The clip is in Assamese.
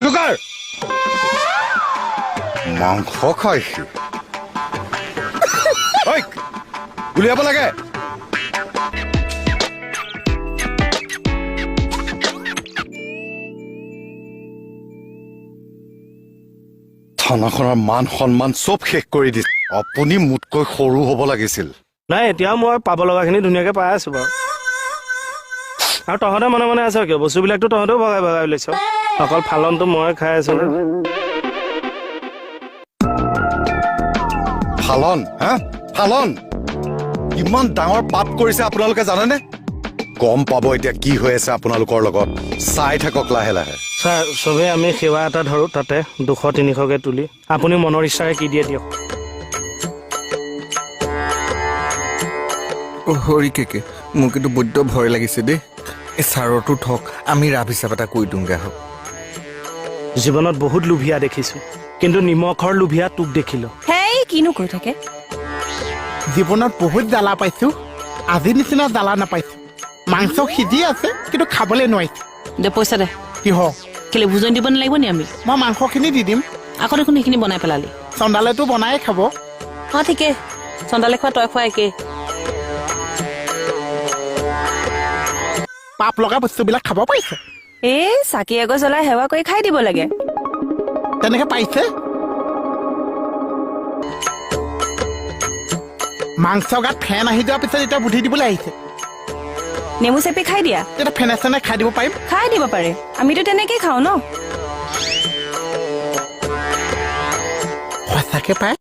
ফটোকাৰ মাংস খাইছে ঐ উলিয়াব লাগে থানাখনৰ মান সন্মান চব শেষ কৰি দিছে আপুনি মোতকৈ সৰু হ'ব লাগিছিল নাই এতিয়া মই পাব লগাখিনি ধুনীয়াকে পাই আছো বাৰু আৰু তহঁতে মনে মনে আছ কিয় বস্তুবিলাকতো তহঁতেও ভগাই ভগাই লৈছ অকল ফালনটো মই খাই আছো ফালন হা ফালন কিমান ডাঙৰ পাপ কৰিছে আপোনালোকে জানেনে গম পাব এতিয়া কি হৈ আছে আপোনালোকৰ লগত চাই থাকক লাহে লাহে ছাৰ চবেই আমি সেৱা এটা ধৰো তাতে 200-300কে তুলি আপুনি মনৰ ইচ্ছাৰে কি দিয়ে দিয়ক হৰি কেকে মোক কিন্তু বৈদ্য ভয় লাগিছে দেই এই ছাৰটো ঠক আমি ৰাভ হিচাপ এটা কৈ দিওঁগৈ আহক জীৱনত বহুত লোভিয়া দেখিছো কিন্তু নিমখৰ লোভিয়া তোক দেখিলো হেই কিনো কৈ থাকে জীৱনত বহুত জ্বালা পাইছো আজি নিচিনা জ্বালা নাপাইছো মাংস সিজি আছে কিন্তু খাবলৈ নোৱাৰিছো দে পইচা দে কিহ কেলে ভোজন দিব নালাগিব নি আমি মই মাংসখিনি দি দিম আকৌ দেখোন সেইখিনি বনাই পেলালি চন্দালেতো বনায়ে খাব অঁ ঠিকে চন্দালে খোৱা তই খোৱা একে পাপ লগা বস্তুবিলাক খাব পাৰিছে এই চাকি এগছ জ্বলাই সেৱা কৰি খাই দিব লাগে তেনেকে পাইছে মাংস গাত ফেন আহি যোৱাৰ পিছত এতিয়া বুদ্ধি দিবলৈ আহিছে নেমু চেপি খাই দিয়া এতিয়া ফেনে চেনে খাই দিব পাৰিম খাই দিব পাৰে আমিতো তেনেকেই খাওঁ ন সঁচাকে পাই